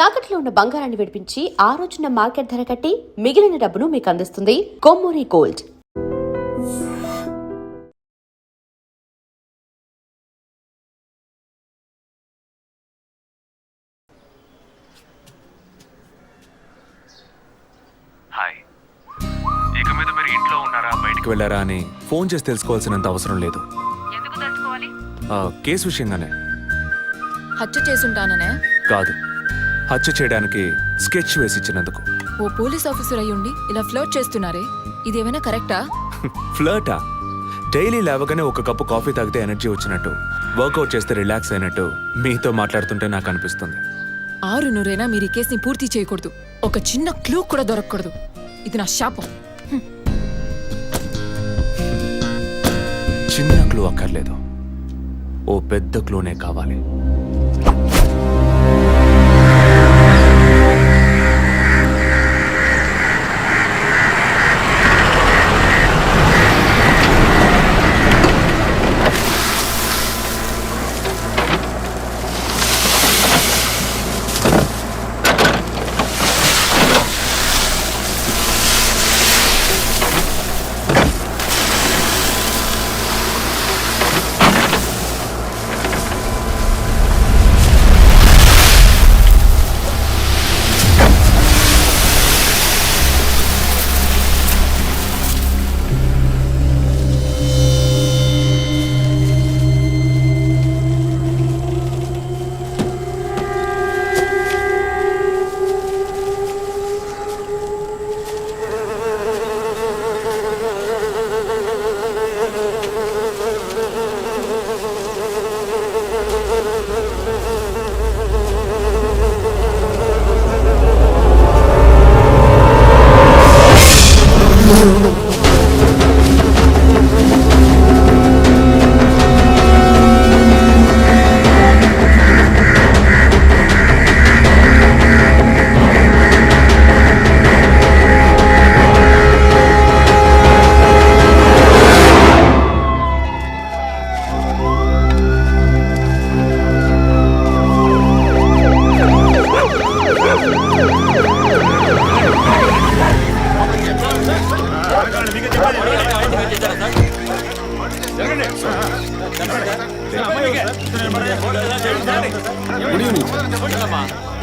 తాకట్లో ఉన్న బంగారాన్ని విడిపించి ఆ రోజున మార్కెట్ ధర కట్టి మిగిలిన డబ్బును మీకు అందిస్తుంది కొమ్మూరి గోల్డ్. హాయ్, ఇక మీద మీరు ఇంట్లో ఉన్నారా బయటికి వెళ్ళారా అని ఫోన్ చేసి తెలుసుకోవాల్సినంత అవసరం లేదు. ఎందుకు తెలుసుకోవాలి? కేసు విషయంగానే. హత్య చేసుంటాననే కాదు, హత్య చేయడానికి స్కెచ్ వేసి ఇచ్చినందుకు. ఓ పోలీస్ ఆఫీసర్ అయ్యుండి ఇలా ఫ్లర్ట్ చేస్తున్నారే, ఇదేమైనా కరెక్టా? ఫ్లర్టా? డైలీ లేవగానే ఒక కప్పు కాఫీ తాగితే ఎనర్జీ వచ్చినట్టు, వర్కౌట్ చేస్తే రిలాక్స్ అయినట్టు మీతో మాట్లాడుతుంటే నాకు అనిపిస్తుంది. 6 మీరు ఈ కేసుని పూర్తి చేయకూడదు. ఒక చిన్న క్లూ కూడా దొరకకూడదు. ఇది నా శాపం. చిన్న క్లూ అక్కర్లేదు, ఓ పెద్ద క్లూనే కావాలి.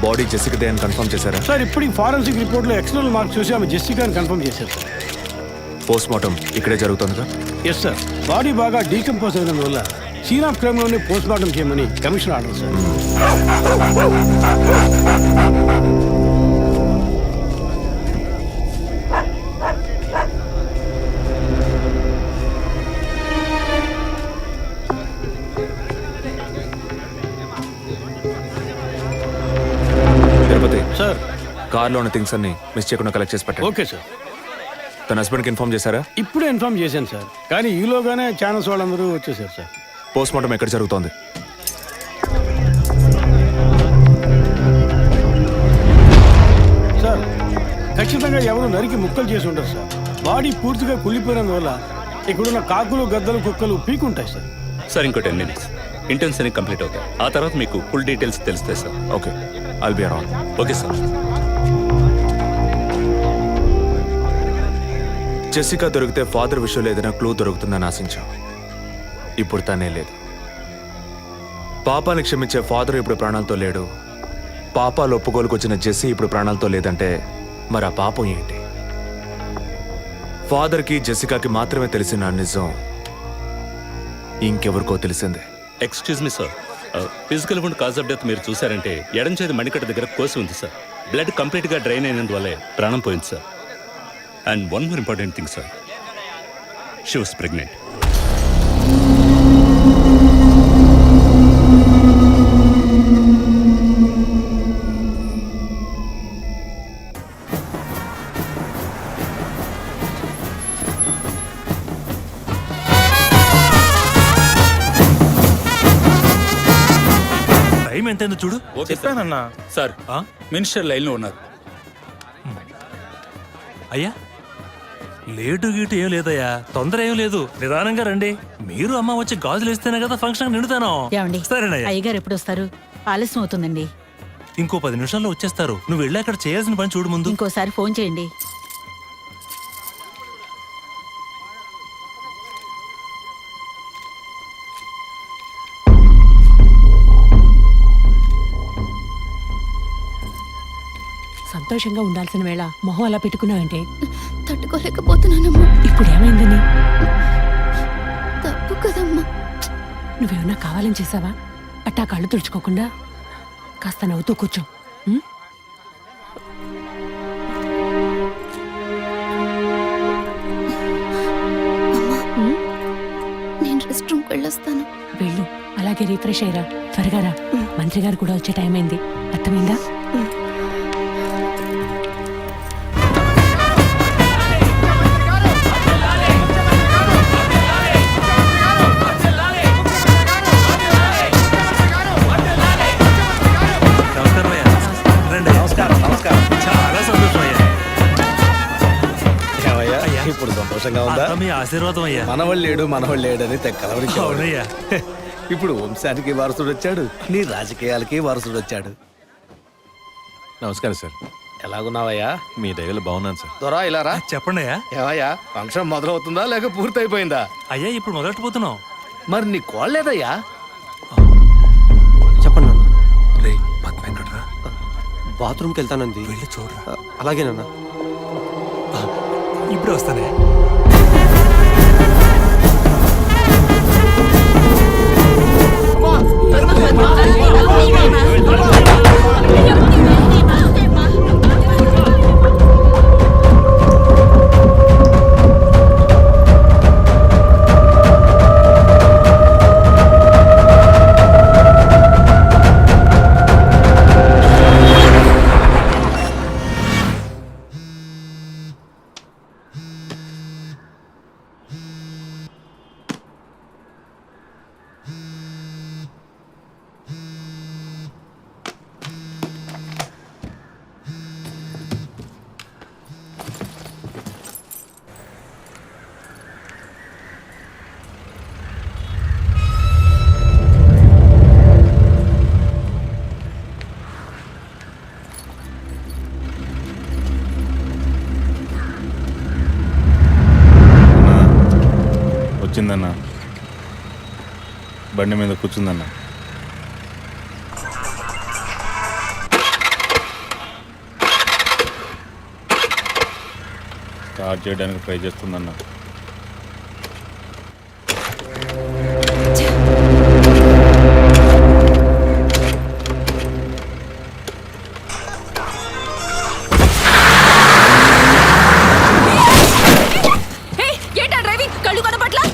బాడీ జెసికాదే అని కన్ఫర్మ్ చేశారా సార్? ఇప్పుడు ఫారెన్సిక్ రిపోర్ట్లో ఎక్స్టర్నల్ మార్క్స్ చూసి ఆమె జెసికా అని కన్ఫర్మ్ చేశారు సార్. పోస్ట్ మార్టం ఇక్కడే జరుగుతుందిగా? Yes sir. బాడీ బాగా డీకంపోజ్ అయిన వల్ల సీన్ ఆఫ్ క్రైమ్ లోనే పోస్ట్ మార్టం చేయమని కమిషన్ ఆర్డర్ సార్. సార్, కార్లో ఉన్న థింగ్స్ అన్ని మిస్ చేయకుండా కలెక్ట్ చేసి పెట్టండి. Okay sir. తన హస్బెండ్కి ఇన్ఫార్మ్ చేశారా? ఇప్పుడే ఇన్ఫార్మ్ చేశాను సార్, కానీ ఈలోగానే ఛానల్స్ వాళ్ళందరూ వచ్చేసారు సార్. పోస్ట్ మార్టం ఎక్కడ జరుగుతోంది? సార్, ఖచ్చితంగా ఎవరు నరికి ముక్కలు చేసి ఉండరు సార్. బాడీ పూర్తిగా కుళ్ళిపోయినందువల్ల ఇక్కడున్న కాకులు గద్దలు కుక్కలు పీకుంటాయి సార్. సార్, ఇంకో 10 minutes ఇంటెన్స్ అని కంప్లీట్ అవుతాయి. ఆ తర్వాత మీకు ఫుల్ డీటెయిల్స్ తెలుస్తాయి sir. Okay, I'll be around. Okay sir. Jessica దొరికితే ఫాదర్ విషయంలో ఏదైనా క్లూ దొరుకుతుందని ఆశించాం. ఇప్పుడు తనే లేదు. పాపాన్ని క్షమించే ఫాదర్ ఇప్పుడు ప్రాణాలతో లేడు. పాపాలు ఒప్పుకోలుకొచ్చిన జెస్సీ ఇప్పుడు ప్రాణాలతో లేదంటే మరి ఆ పాపం ఏంటి? ఫాదర్కి జెసికాకి మాత్రమే తెలిసిన నిజం ఇంకెవరికో తెలిసిందే. Excuse me sir, physical wound cause of death మీరు చూసారంటే ఎడం చేతి మణికట్ట దగ్గర కోసి ఉంది సార్. బ్లడ్ కంప్లీట్గా డ్రైన్ అయినందువల్లే ప్రాణం పోయింది sir. And one more important thing sir, she was pregnant. Time ఎంతైందో చూడు. చెప్పానన్నా. సార్, మినిస్టర్ లైన్లో ఉన్నారు. అయ్యా, లేటు గీటు ఏం లేదయ్యా, తొందర ఏం లేదు, నిదానంగా రండి. మీరు అమ్మ వచ్చి గాజులు వేస్తేనే కదా ఫంక్షన్ నిండుతాను. సరేనయ్యా. అయ్యగారు ఎప్పుడు వస్తారు? ఆలస్యం అవుతుందండి. ఇంకో 10 నిమిషాల్లో వచ్చేస్తారు. నువ్వు వెళ్ళి అక్కడ చేయాల్సిన పని చూడు ముందు. ఇంకోసారి ఫోన్ చేయండి. సంతోషంగా ఉండాల్సిన వేళ మొహం అలా పెట్టుకున్నావంటే తట్టుకోలేకపోతున్నానమ్మా. ఇప్పుడు ఏమైందని? తప్పు కదమ్మా. నువ్వేమన్నా కావాలని చేసావా? అట్టా కళ్ళు తుడుచుకోకుండా కాస్త నవ్వుతూ కూర్చో. ఉం? నేను రెస్ట్ రూమ్కి వెళ్ళొస్తాను. వెళ్ళు, అలాగే రిఫ్రెష్ అయ్యరా. త్వరగా రా, మంత్రి గారు కూడా వచ్చే టైం అయింది. అర్థమైందా? నమస్కారం అయ్యా. రండి. చాలా సంతోషం అయ్యా. ఏమయ్యా, ఇప్పుడు సంతోషంగా ఉందా? అంతా మీ ఆశీర్వాదం అయ్యా. మనవాళ్ళు లేడు అని తెక్కలవరికి. అవునయ్యా. ఇప్పుడు వంశానికి వారసుడు వచ్చాడు, నీ రాజకీయాలకి వారసుడు వచ్చాడు. నమస్కారం సార్. ఎలాగున్నావయ్యా? మీ దయలో బాగున్నాను సార్. దొరా ఇలా రా. చెప్పండి అయ్యా. ఏమయ్యా, ఫంక్షన్ మొదలవుతుందా లేక పూర్తయిపోయిందా? అయ్యా ఇప్పుడు మొదలెట్టుపోతున్నాం. మరి నీ కోళ్ళేదయ్యా? చెప్పండి నాన్న. రే పద్మ ఎక్కడ్రా? బాత్రూమ్కి వెళ్తానంది. వెళ్ళి చూడరా. అలాగే నాన్న. ఇప్పుడు వస్తానే. వచ్చిందన్న, బండి మీద కూర్చుందన్న. స్టార్ట్ చేయడానికి ట్రై చేస్తుందన్న. ఏంటా డ్రైవింగ్? కళ్ళు కనపట్లా?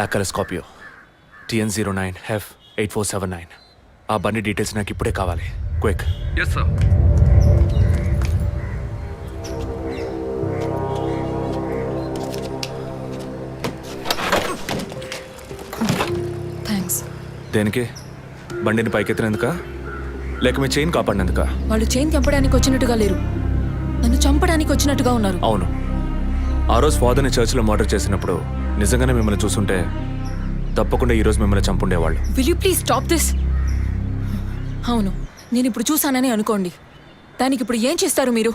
Black colour Scorpio TN09F8479. ఆ బండి డీటెయిల్స్ నాకు ఇప్పుడే కావాలి. క్విక్. Yes sir. థ్యాంక్స్. దేనికి? బండిని పైకెత్తినందుక లేక మీ చైన్ కాపాడినందుక? వాళ్ళు చైన్ తెంపడానికి వచ్చినట్టుగా లేరు, నన్ను చంపడానికి వచ్చినట్టుగా ఉన్నారు. అవును, ఆ రోజు ఫాదర్ని చర్చిలో మర్డర్ చేసినప్పుడు నిజంగానే మిమ్మల్ని చూసుంటే తప్పకుండా ఈరోజు మిమ్మల్ని చంపుండేవాళ్ళు. Will you please stop this? అవును, నేను ఇప్పుడు చూసానని అనుకోండి, దానికి ఇప్పుడు ఏం చేస్తారు మీరు?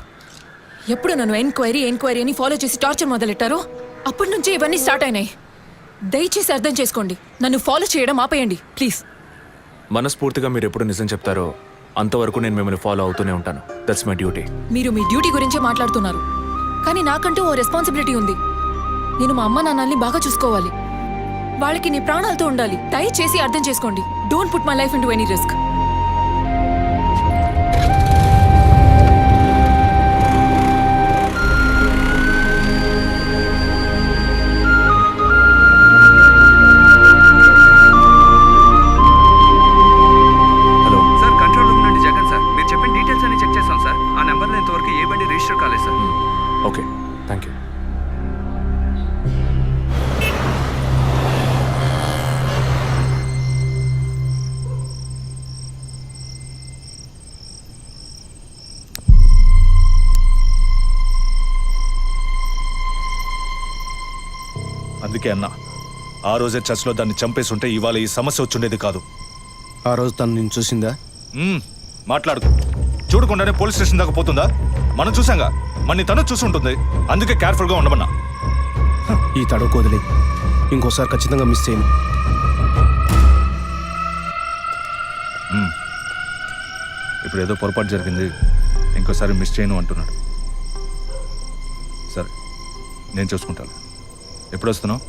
ఎప్పుడు నన్ను ఎంక్వైరీ అని ఫాలో చేసి టార్చర్ మొదలెట్టారో అప్పటి నుంచే ఇవన్నీ స్టార్ట్ అయినాయి. దయచేసి అర్థం చేసుకోండి, నన్ను ఫాలో చేయడం ఆపేయండి ప్లీజ్. మనస్ఫూర్తిగా మీరు ఎప్పుడు నిజం చెప్తారో అంతవరకు నేను మిమ్మల్ని ఫాలో అవుతూనే ఉంటాను. That's my duty. మీరు మీ డ్యూటీ గురించే మాట్లాడుతున్నారు, కానీ నాకంటూ ఓ రెస్పాన్సిబిలిటీ ఉంది. నేను మా అమ్మ నాన్నల్ని బాగా చూసుకోవాలి, వాళ్ళకి నీ ప్రాణాలతో ఉండాలి. దయచేసి అర్థం చేసుకోండి. Don't put my life into any risk. Hello sir, control room నుండి జగన్ సార్. మీరు చెప్పిన డీటెయిల్స్ అన్ని చెక్ చేస్తాం సార్. ఆ నెంబర్లో ఇంతవరకు ఏ బండి రిజిస్టర్ కాలేదు సార్. Okay, thank you. అందుకే అన్నా, ఆ రోజే చర్చ్లో దాన్ని చంపేసి ఉంటే ఇవాళ ఈ సమస్య వచ్చుండేది కాదు. ఆ రోజు తను నేను చూసిందా? మాట్లాడుకో. చూడకుండానే పోలీస్ స్టేషన్ దాకా పోతుందా? మనం చూసాంగా, మన తను చూసి ఉంటుంది. అందుకే కేర్ఫుల్గా ఉండమన్నా. ఈ తడవ వదిలే, ఇంకోసారి ఖచ్చితంగా మిస్ చేయను. ఇప్పుడు ఏదో పొరపాటు జరిగింది, ఇంకోసారి మిస్ చేయను అంటున్నాడు. సరే, నేను చూసుకుంటాను. ఎప్పుడు వస్తున్నావు?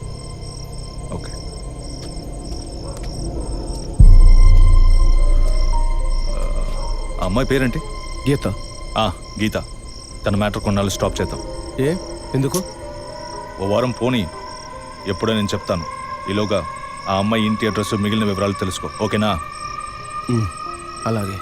ఓకే. ఆ అమ్మాయి పేరేంటి? గీత. గీత. తన మ్యాటర్ కొన్నాళ్ళు స్టాప్ చేద్దాం. ఏ ఎందుకు? ఓ వారం పోనీ, ఎప్పుడో నేను చెప్తాను. ఈలోగా ఆ అమ్మాయి ఇంటి అడ్రస్, మిగిలిన వివరాలు తెలుసుకో. ఓకేనా? అలాగే.